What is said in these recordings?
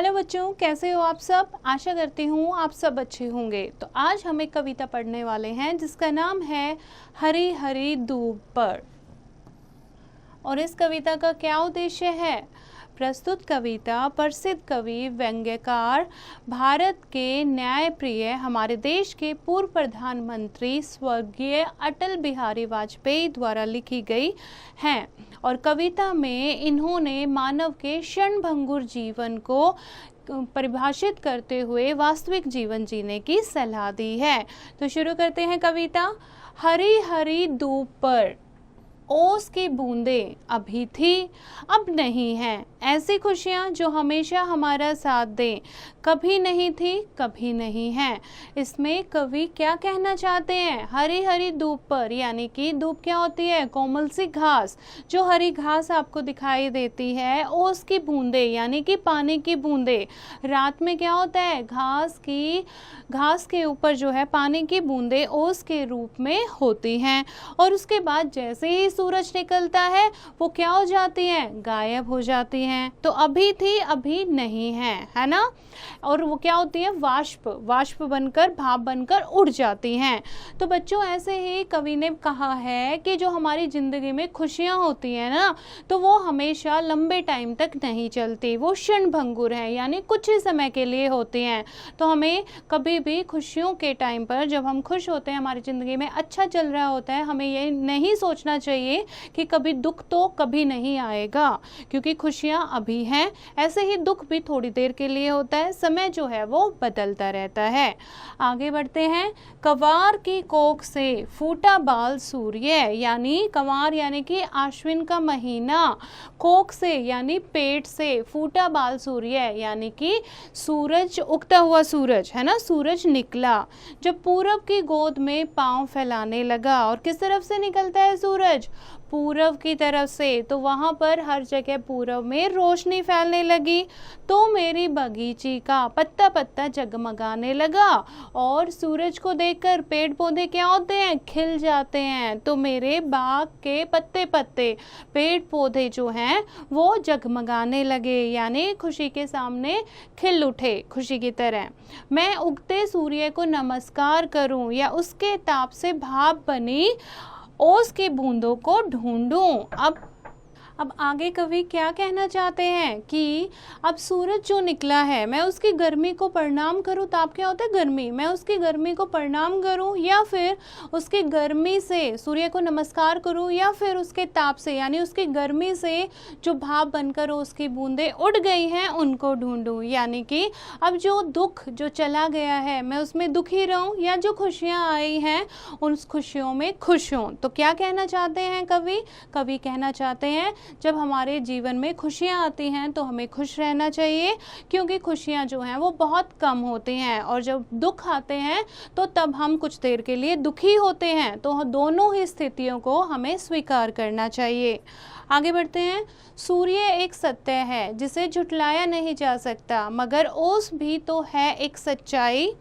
Hello बच्चों, कैसे हो आप सब। आशा करती हूँ आप सब अच्छे होंगे। तो आज हम एक कविता पढ़ने वाले हैं जिसका नाम है हरी हरी दूब पर। और इस कविता का क्या उद्देश्य है। प्रस्तुत कविता प्रसिद्ध कवि व्यंग्यकार भारत के न्यायप्रिय हमारे देश के पूर्व प्रधानमंत्री स्वर्गीय अटल बिहारी वाजपेयी द्वारा लिखी गई है। और कविता में इन्होंने मानव के क्षणभंगुर जीवन को परिभाषित करते हुए वास्तविक जीवन जीने की सलाह दी है। तो शुरू करते हैं कविता। हरी हरी दूब पर ओस की बूंदें अभी थी अब नहीं हैं, ऐसी खुशियाँ जो हमेशा हमारा साथ दें, कभी नहीं थी कभी नहीं है। इसमें कवि क्या कहना चाहते हैं। हरी हरी दूब पर यानी कि दूब क्या होती है, कोमल सी घास, जो हरी घास आपको दिखाई देती है। ओस की बूंदें यानी कि पानी की बूंदें। रात में क्या होता है, घास के ऊपर जो है पानी की बूंदें ओस के रूप में होती हैं। और उसके बाद जैसे ही सूरज निकलता है वो क्या हो जाती हैं, गायब हो जाती हैं। तो अभी थी अभी नहीं है ना। और वो क्या होती है, वाष्प बनकर भाप बनकर उड़ जाती हैं। तो बच्चों ऐसे ही कवि ने कहा है कि जो हमारी जिंदगी में खुशियां होती हैं ना, तो वो हमेशा लंबे टाइम तक नहीं चलती, वो क्षणभंगुर है यानी कुछ ही समय के लिए होती हैं। तो हमें कभी भी खुशियों के टाइम पर जब हम खुश होते हैं, हमारी ज़िंदगी में अच्छा चल रहा होता है, हमें ये नहीं सोचना चाहिए कि कभी दुख तो कभी नहीं आएगा, क्योंकि खुशियाँ अभी हैं। ऐसे ही दुख भी थोड़ी देर के लिए होता है, समय जो है वो बदलता रहता है। आगे बढ़ते हैं। कंवार की कोख से फूटा बाल सूर्य, यानी कंवार यानी कि आश्विन का महीना, कोख से यानी पेट से, फूटा बाल सूर्य यानी कि सूरज, उगता हुआ सूरज है ना, सूरज निकला जब पूरब की गोद में पांव फैलाने लगा। और किस तरफ से निकलता है सूरज, पूरब की तरफ से। तो वहाँ पर हर जगह पूरब में रोशनी फैलने लगी। तो मेरी बगीची का पत्ता पत्ता जगमगाने लगा। और सूरज को देखकर पेड़ पौधे क्या होते हैं, खिल जाते हैं। तो मेरे बाग के पत्ते पत्ते पेड़ पौधे जो हैं वो जगमगाने लगे, यानी खुशी के सामने खिल उठे, खुशी की तरह। मैं उगते सूर्य को नमस्कार करूं या उसके ताप से भाप बनी ओस की बूंदों को ढूंढूं। अब आगे कवि क्या कहना चाहते हैं कि अब सूरज जो निकला है, मैं उसकी गर्मी को प्रणाम करूं। ताप क्या होता है, गर्मी। मैं उसकी गर्मी को प्रणाम करूं या फिर उसकी गर्मी से सूर्य को नमस्कार करूं, या फिर उसके ताप से यानी उसकी गर्मी से जो भाप बनकर उसकी बूंदें उड़ गई हैं उनको ढूंढूं। यानी कि अब जो दुख जो चला गया है मैं उसमें दुखी रहूं, या जो खुशियाँ आई हैं उन खुशियों में खुश हूँ। तो क्या कहना चाहते हैं कवि कहना चाहते हैं जब हमारे जीवन में खुशियाँ आती हैं तो हमें खुश रहना चाहिए, क्योंकि खुशियाँ जो हैं वो बहुत कम होती हैं। और जब दुख आते हैं तो तब हम कुछ देर के लिए दुखी होते हैं। तो दोनों ही स्थितियों को हमें स्वीकार करना चाहिए। आगे बढ़ते हैं। सूर्य एक सत्य है जिसे झुटलाया नहीं जा सकता, मगर ओस भी तो है एक सच्चाई।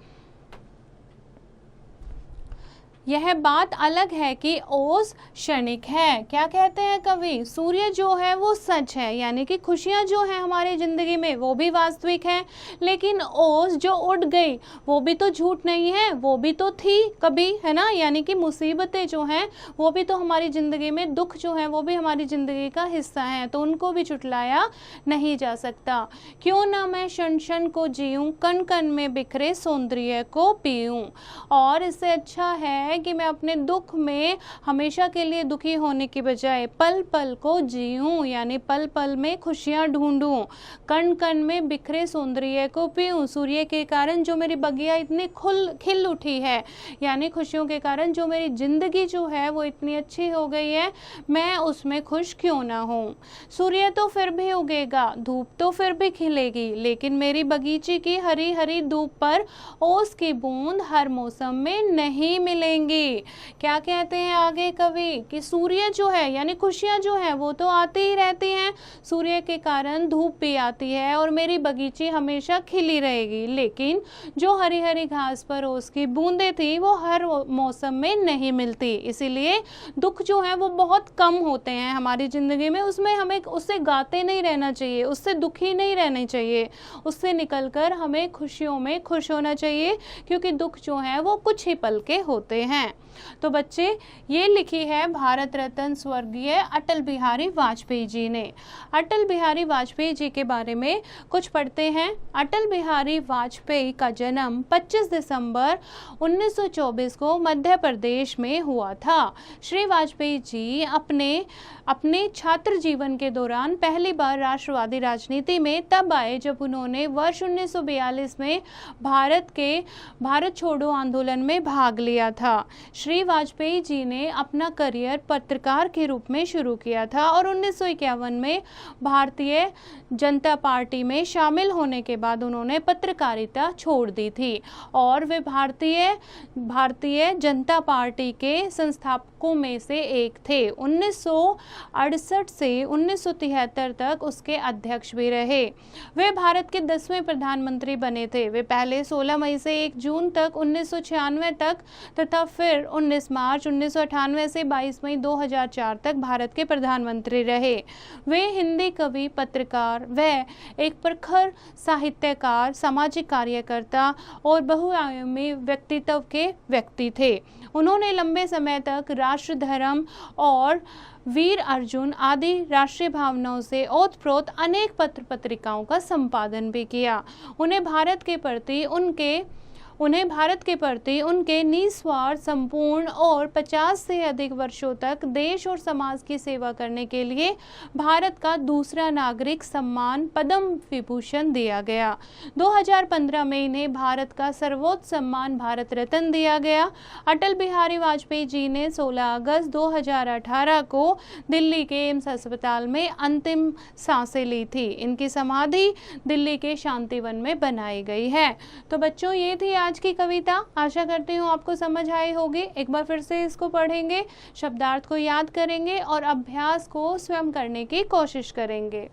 यह बात अलग है कि ओस क्षणिक है। क्या कहते हैं कवि, सूर्य जो है वो सच है, यानी कि खुशियाँ जो हैं हमारी ज़िंदगी में वो भी वास्तविक है, लेकिन ओस जो उड़ गई वो भी तो झूठ नहीं है, वो भी तो थी कभी, है ना। यानी कि मुसीबतें जो हैं वो भी तो हमारी ज़िंदगी में, दुख जो है वो भी हमारी ज़िंदगी का हिस्सा है, तो उनको भी झुटलाया नहीं जा सकता। क्यों ना मैं क्षण क्षण को जीऊँ, कण कण में बिखरे सौंदर्य को पीऊँ। और इससे अच्छा है कि मैं अपने दुख में हमेशा के लिए दुखी होने की बजाय पल पल को जीऊं, यानी पल पल में खुशियां ढूंढूं, कण कण में बिखरे सौंदर्य को पीऊं। सूर्य के कारण जो मेरी बगिया इतनी खिल उठी है, यानी खुशियों के कारण जो मेरी जिंदगी जो है वो इतनी अच्छी हो गई है, मैं उसमें खुश क्यों ना हूँ। सूर्य तो फिर भी उगेगा, धूप तो फिर भी खिलेगी, लेकिन मेरी बगीचे की हरी हरी धूप पर ओस की बूंद हर मौसम में नहीं मिलेंगी। रहेंगी। क्या कहते हैं आगे कवि कि सूर्य जो है यानी खुशियाँ जो है वो तो आती ही रहती हैं, सूर्य के कारण धूप भी आती है और मेरी बगीची हमेशा खिली रहेगी, लेकिन जो हरी हरी घास पर उसकी बूंदें थी वो हर मौसम में नहीं मिलती, इसीलिए दुख जो है वो बहुत कम होते हैं हमारी ज़िंदगी में। उसमें हमें उससे गाते नहीं रहना चाहिए, उससे दुखी नहीं रहना चाहिए, उससे निकलकर हमें खुशियों में खुश होना चाहिए, क्योंकि दुख जो है वो कुछ ही पल के होते हैं। तो बच्चे, ये लिखी है भारत रत्न स्वर्गीय अटल बिहारी वाजपेयी जी ने। अटल बिहारी वाजपेयी जी के बारे में कुछ पढ़ते हैं। अटल बिहारी वाजपेयी का जन्म 25 दिसंबर 1924 को मध्य प्रदेश में हुआ था। श्री वाजपेयी जी अपने छात्र जीवन के दौरान पहली बार राष्ट्रवादी राजनीति में तब आए जब उन्होंने वर्ष 1942 में भारत छोड़ो आंदोलन में भाग लिया था। श्री वाजपेयी जी ने अपना करियर पत्रकार के रूप में शुरू किया था और 1951 में भारतीय जनता पार्टी में शामिल होने के बाद उन्होंने पत्रकारिता छोड़ दी थी और वे भारतीय जनता पार्टी के संस्थापकों में से एक थे। 1968 से 1973 तक उसके अध्यक्ष भी रहे। वे भारत के 10वें प्रधानमंत्री बने थे। वे पहले 16 मई से 1 जून तक 1996 तक तथा फिर 19 मार्च 1998 से 22 मई 2004 तक भारत के प्रधानमंत्री रहे। वे हिंदी कवि, पत्रकार व एक प्रखर साहित्यकार, सामाजिक कार्यकर्ता और बहुआयामी व्यक्तित्व के व्यक्ति थे। उन्होंने लंबे समय तक राष्ट्र, धर्म और वीर अर्जुन आदि राष्ट्रीय भावनाओं से ओतप्रोत अनेक पत्र पत्रिकाओं का संपादन भी किया। उन्हें भारत के प्रति उनके निस्वार्थ, संपूर्ण और 50 से अधिक वर्षों तक देश और समाज की सेवा करने के लिए भारत का दूसरा नागरिक सम्मान पद्म विभूषण दिया गया। 2015 में इन्हें भारत का सर्वोच्च सम्मान भारत रत्न दिया गया। अटल बिहारी वाजपेयी जी ने 16 अगस्त 2018 को दिल्ली के एम्स अस्पताल में अंतिम सांसें ली थी। इनकी समाधि दिल्ली के शांतिवन में बनाई गई है। तो बच्चों, ये थी आज की कविता। आशा करती हूँ आपको समझ आई होगी। एक बार फिर से इसको पढ़ेंगे, शब्दार्थ को याद करेंगे और अभ्यास को स्वयं करने की कोशिश करेंगे।